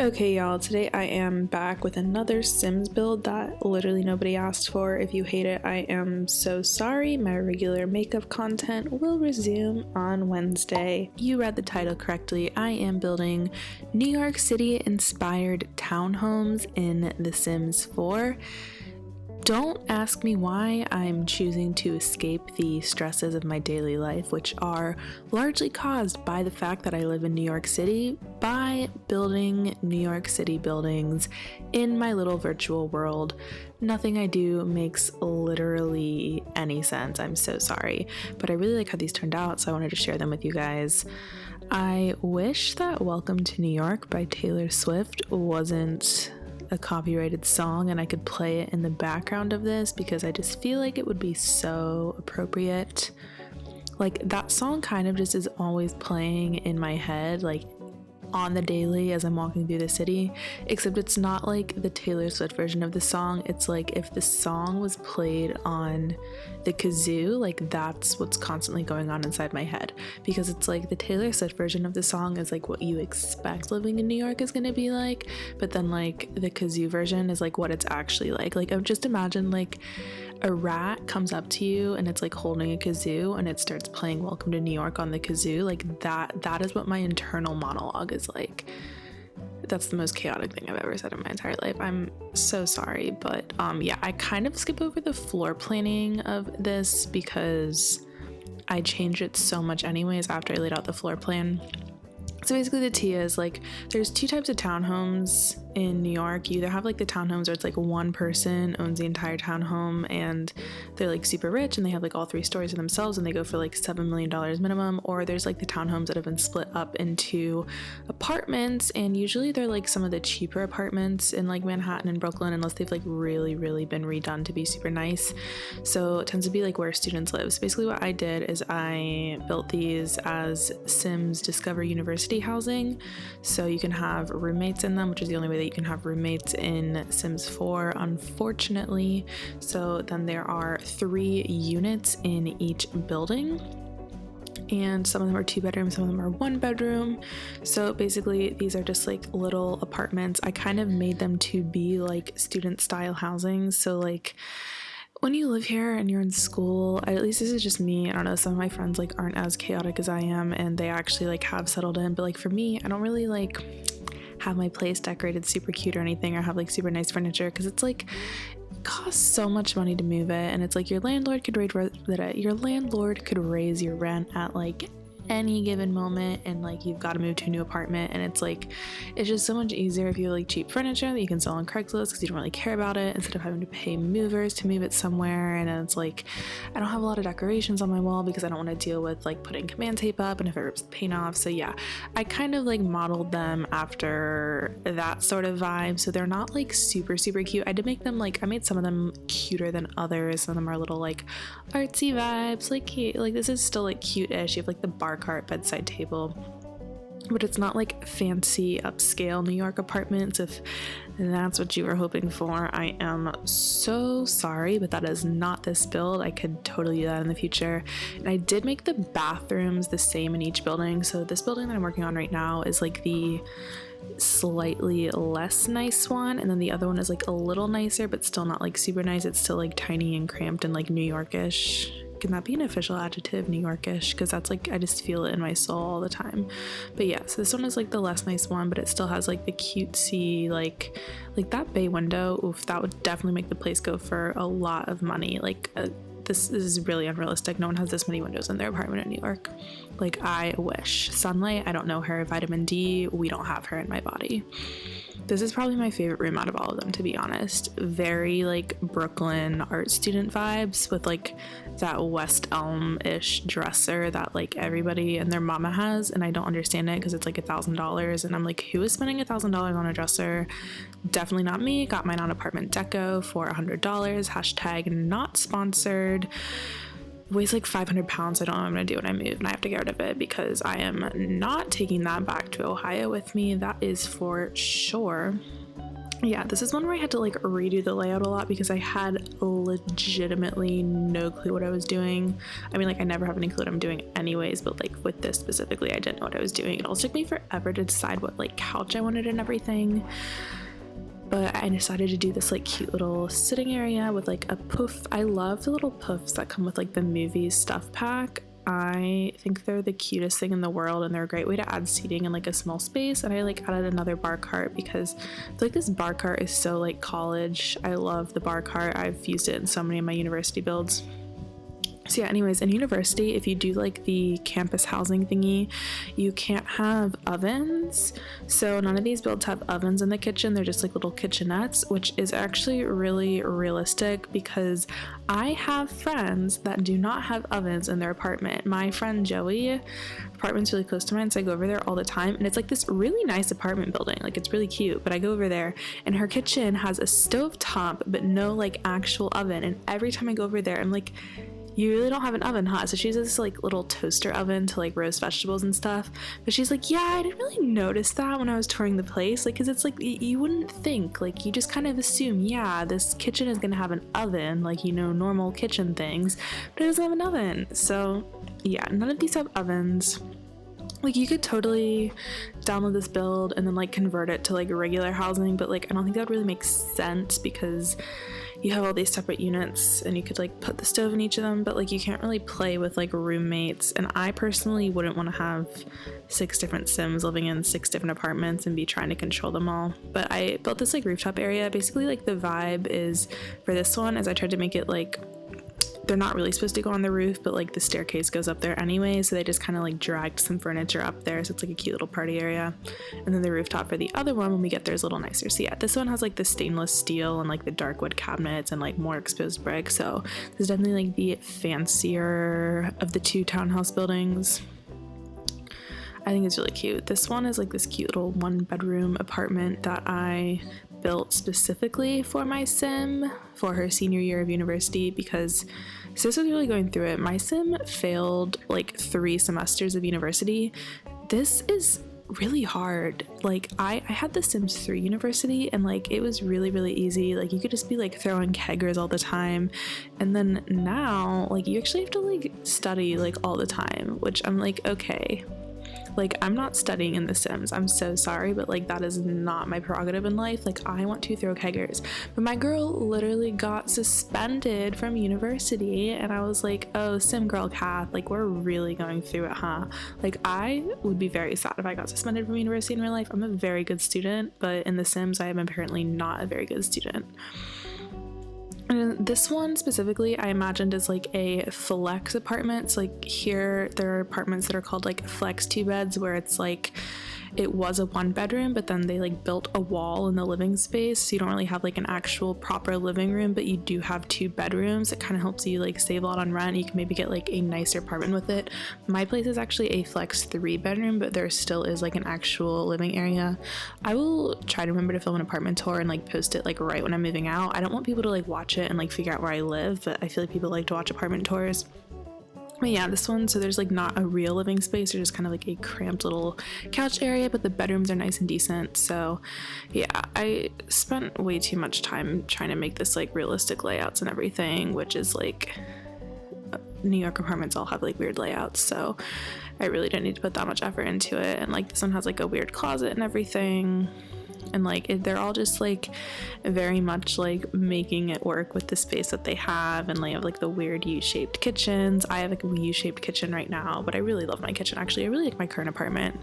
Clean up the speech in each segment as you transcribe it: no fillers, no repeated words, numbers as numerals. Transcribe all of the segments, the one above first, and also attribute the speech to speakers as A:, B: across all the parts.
A: Okay, y'all, today I am back with another Sims build that literally nobody asked for. If you hate it, I am so sorry. My regular makeup content will resume on Wednesday. You read the title correctly. I am building New York City inspired townhomes in The Sims 4. Don't ask me why I'm choosing to escape the stresses of my daily life, which are largely caused by the fact that I live in New York City, by building New York City buildings in my little virtual world. Nothing I do makes literally any sense. I'm so sorry, but I really like how these turned out, so I wanted to share them with you guys. I wish that Welcome to New York by Taylor Swift wasn't a copyrighted song and I could play it in the background of this, because I just feel like it would be so appropriate. Like, that song kind of just is always playing in my head, like on the daily as I'm walking through the city, except it's not like the Taylor Swift version of the song. It's like if the song was played on the kazoo, like that's what's constantly going on inside my head, because it's like the Taylor Swift version of the song is like what you expect living in New York is going to be like, but then like the kazoo version is like what it's actually like. Like, I've just imagined like a rat comes up to you and it's like holding a kazoo and it starts playing Welcome to New York on the kazoo. Like that is what my internal monologue is like. That's the most chaotic thing I've ever said in my entire life. I'm so sorry, but yeah, I kind of skip over the floor planning of this because I changed it so much anyways after I laid out the floor plan. So basically the tea is like there's two types of townhomes in New York. You either have like the townhomes where it's like one person owns the entire townhome and they're like super rich and they have like all 3 stories to themselves and they go for like $7 million minimum, or there's like the townhomes that have been split up into apartments, and usually they're like some of the cheaper apartments in like Manhattan and Brooklyn, unless they've like really been redone to be super nice. So it tends to be like where students live. So basically what I did is I built these as Sims Discover University housing, so you can have roommates in them, which is the only way that you can have roommates in Sims 4, unfortunately. So then there are 3 units in each building, and some of them are 2 bedrooms, some of them are 1 bedroom. So basically these are just like little apartments. I kind of made them to be like student style housing. So like when you live here and you're in school, at least this is just me, I don't know, some of my friends like aren't as chaotic as I am and they actually like have settled in, but like for me, I don't really like have my place decorated super cute or anything, or have like super nice furniture, because it's like it costs so much money to move it, and it's like your landlord could raise your rent at like any given moment, and like you've got to move to a new apartment, and it's like it's just so much easier if you have like cheap furniture that you can sell on Craigslist because you don't really care about it, instead of having to pay movers to move it somewhere. And it's like I don't have a lot of decorations on my wall because I don't want to deal with like putting command tape up and if it rips the paint off. So yeah, I kind of like modeled them after that sort of vibe, so they're not like super cute. I did make them like, I made some of them cuter than others. Some of them are little like artsy vibes, like cute. Like this is still like cute-ish. You have like the bar cart bedside table, but it's not like fancy upscale New York apartments. If that's what you were hoping for, I am so sorry, but that is not this build. I could totally do that in the future. And I did make the bathrooms the same in each building. So this building that I'm working on right now is like the slightly less nice one, and then the other one is like a little nicer but still not like super nice. It's still like tiny and cramped and like New Yorkish. Can that be an official adjective, New Yorkish? Because that's like, I just feel it in my soul all the time. But yeah, so this one is like the less nice one, but it still has like the cutesy like that bay window. Oof, that would definitely make the place go for a lot of money. Like this is really unrealistic. No one has this many windows in their apartment in New York. Like, I wish. Sunlight, I don't know her. Vitamin D, we don't have her in my body. This is probably my favorite room out of all of them, to be honest. Very like Brooklyn art student vibes, with like that West Elm-ish dresser that like everybody and their mama has, and I don't understand it because it's like $1,000, and I'm like, who is spending $1,000 on a dresser? Definitely not me. Got mine on Apartment Deco for $100. Hashtag not sponsored. Weighs like 500 pounds. I don't know what I'm gonna do when I move and I have to get rid of it, because I am not taking that back to Ohio with me, that is for sure. Yeah, this is one where I had to like redo the layout a lot because I had legitimately no clue what I was doing. I mean, like, I never have any clue what I'm doing anyways, but like with this specifically, I didn't know what I was doing. It also took me forever to decide what like couch I wanted and everything. But I decided to do this like cute little sitting area with like a poof. I love the little poofs that come with like the movies stuff pack. I think they're the cutest thing in the world, and they're a great way to add seating in like a small space. And I like added another bar cart because I feel like this bar cart is so like college. I love the bar cart. I've used it in so many of my university builds. So yeah, anyways, in university, if you do like the campus housing thingy, you can't have ovens. So none of these builds have ovens in the kitchen. They're just like little kitchenettes, which is actually really realistic because I have friends that do not have ovens in their apartment. My friend Joey, apartment's really close to mine, so I go over there all the time, and it's like this really nice apartment building. Like, it's really cute, but I go over there and her kitchen has a stove top but no like actual oven, and every time I go over there I'm like, you really don't have an oven, huh? So she uses this like little toaster oven to like roast vegetables and stuff. But she's like, yeah, I didn't really notice that when I was touring the place. Like, cause it's like, you wouldn't think, like, you just kind of assume, yeah, this kitchen is gonna have an oven, like, you know, normal kitchen things, but it doesn't have an oven. So yeah, none of these have ovens. Like, you could totally download this build and then like convert it to like regular housing, but like I don't think that would really make sense because you have all these separate units and you could like put the stove in each of them, but like you can't really play with like roommates. And I personally wouldn't want to have 6 different Sims living in 6 different apartments and be trying to control them all. But I built this like rooftop area. Basically, like the vibe is for this one is I tried to make it like they're not really supposed to go on the roof, but like the staircase goes up there anyway, so they just kind of like dragged some furniture up there, so it's like a cute little party area. And then the rooftop for the other one when we get there is a little nicer. So yeah, this one has like the stainless steel and like the dark wood cabinets and like more exposed brick, so this is definitely like the fancier of the 2 townhouse buildings. I think it's really cute. This one is like this cute little 1-bedroom apartment that I built specifically for my sim for her senior year of university because sis was really going through it. My sim failed like 3 semesters of university. This is really hard. Like I had the Sims 3 university and like it was really easy. Like you could just be like throwing keggers all the time, and then now like you actually have to like study like all the time, which I'm like, okay, like I'm not studying in The Sims, I'm so sorry, but like that is not my prerogative in life. Like I want to throw keggers, but my girl literally got suspended from university, and I was like, oh, Sim girl Kath, like we're really going through it, huh? Like I would be very sad if I got suspended from university in real life. I'm a very good student, but in The Sims I am apparently not a very good student. And this one specifically I imagined as like a flex apartment. So like here there are apartments that are called like flex 2 beds, where it's like it was a 1-bedroom, but then they like built a wall in the living space, so you don't really have like an actual proper living room, but you do have 2 bedrooms. It kind of helps you like save a lot on rent. You can maybe get like a nicer apartment with it. My place is actually a flex 3-bedroom, but there still is like an actual living area. I will try to remember to film an apartment tour and like post it like right when I'm moving out. I don't want people to like watch it and like figure out where I live, but I feel like people like to watch apartment tours. But yeah, this one, so there's like not a real living space, there's just kind of like a cramped little couch area, but the bedrooms are nice and decent. So yeah, I spent way too much time trying to make this like realistic layouts and everything, which is like New York apartments all have like weird layouts, so I really didn't need to put that much effort into it. And like this one has like a weird closet and everything, and like they're all just like very much like making it work with the space that they have. And they have like the weird U-shaped kitchens. I have like a U-shaped kitchen right now, but I really love my kitchen. Actually, I really like my current apartment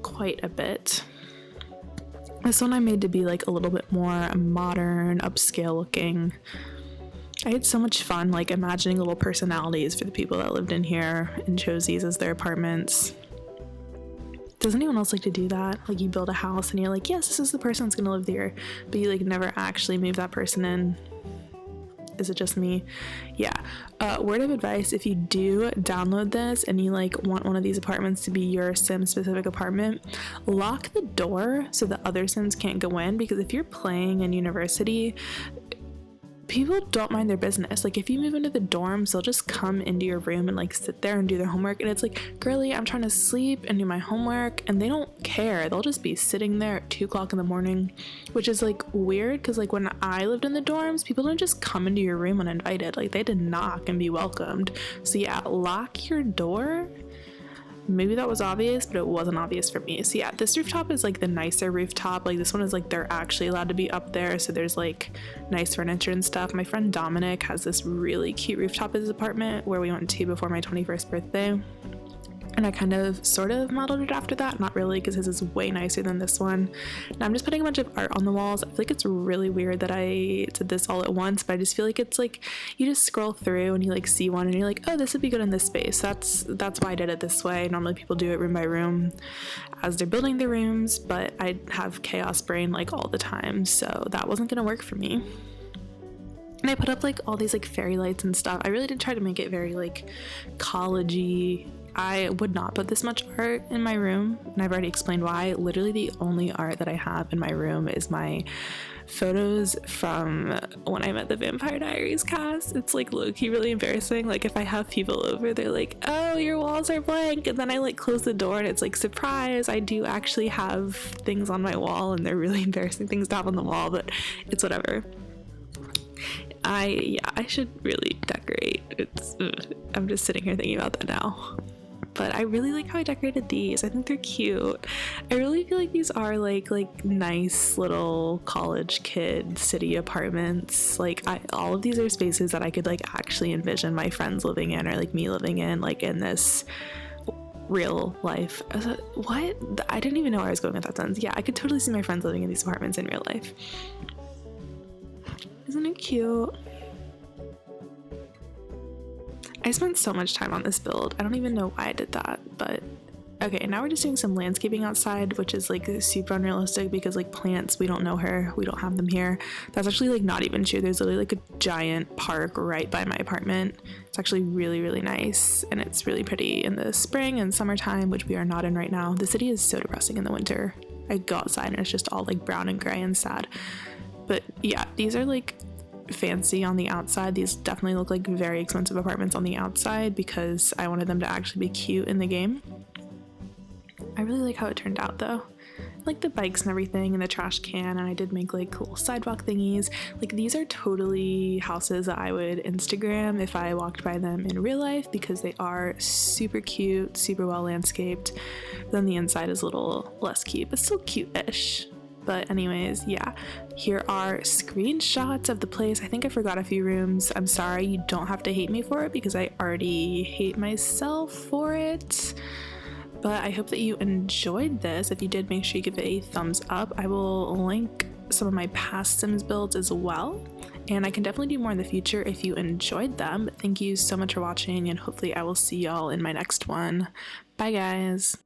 A: quite a bit. This one I made to be like a little bit more modern, upscale looking. I had so much fun like imagining little personalities for the people that lived in here and chose these as their apartments. Does anyone else like to do that? Like you build a house and you're like, yes, this is the person that's gonna live there, but you like never actually move that person in. Is it just me? Yeah. Word of advice, if you do download this and you like want one of these apartments to be your sim specific apartment, lock the door so the other sims can't go in, because if you're playing in university, people don't mind their business. Like if you move into the dorms, they'll just come into your room and like sit there and do their homework, and it's like, girly, I'm trying to sleep and do my homework, and they don't care. They'll just be sitting there at 2 o'clock in the morning, which is like weird because like when I lived in the dorms, people didn't just come into your room uninvited. Like they had to knock and be welcomed. So yeah, lock your door. Maybe that was obvious, but it wasn't obvious for me. So yeah, this rooftop is like the nicer rooftop. Like this one is like they're actually allowed to be up there, so there's like nice furniture and stuff. My friend Dominic has this really cute rooftop at his apartment where we went to before my 21st birthday, and I kind of sort of modeled it after that. Not really, because his is way nicer than this one. Now I'm just putting a bunch of art on the walls. I feel like it's really weird that I did this all at once, but I just feel like it's like you just scroll through and you like see one and you're like, oh, this would be good in this space. That's why I did it this way. Normally people do it room by room as they're building their rooms, but I have chaos brain like all the time, so that wasn't gonna work for me. And I put up like all these like fairy lights and stuff. I really did try to make it very like college-y. I would not put this much art in my room, and I've already explained why. Literally the only art that I have in my room is my photos from when I met the Vampire Diaries cast. It's like low-key really embarrassing. Like if I have people over, they're like, oh, your walls are blank, and then I like close the door and it's like, surprise, I do actually have things on my wall, and they're really embarrassing things to have on the wall, but it's whatever. I should really decorate. I'm just sitting here thinking about that now. But I really like how I decorated these. I think they're cute. I really feel like these are like nice little college kid city apartments. Like all of these are spaces that I could like actually envision my friends living in, or like me living in, like in this real life. What? I didn't even know where I was going with that sentence. Yeah, I could totally see my friends living in these apartments in real life. Isn't it cute? I spent so much time on this build. I don't even know why I did that, but okay, now we're just doing some landscaping outside, which is like super unrealistic because like plants, we don't know her, we don't have them here. That's actually like not even true. There's literally like a giant park right by my apartment. It's actually really, really nice, and it's really pretty in the spring and summertime, which we are not in right now. The city is so depressing in the winter. I go outside and it's just all like brown and gray and sad. But yeah, these are like fancy on the outside. These definitely look like very expensive apartments on the outside because I wanted them to actually be cute in the game. I really like how it turned out though. Like the bikes and everything and the trash can, and I did make like cool sidewalk thingies. Like these are totally houses that I would Instagram if I walked by them in real life because they are super cute, super well landscaped. Then the inside is a little less cute, but still cute-ish. But anyways, yeah, here are screenshots of the place. I think I forgot a few rooms. I'm sorry, you don't have to hate me for it because I already hate myself for it. But I hope that you enjoyed this. If you did, make sure you give it a thumbs up. I will link some of my past Sims builds as well, and I can definitely do more in the future if you enjoyed them. But thank you so much for watching, and hopefully I will see y'all in my next one. Bye guys.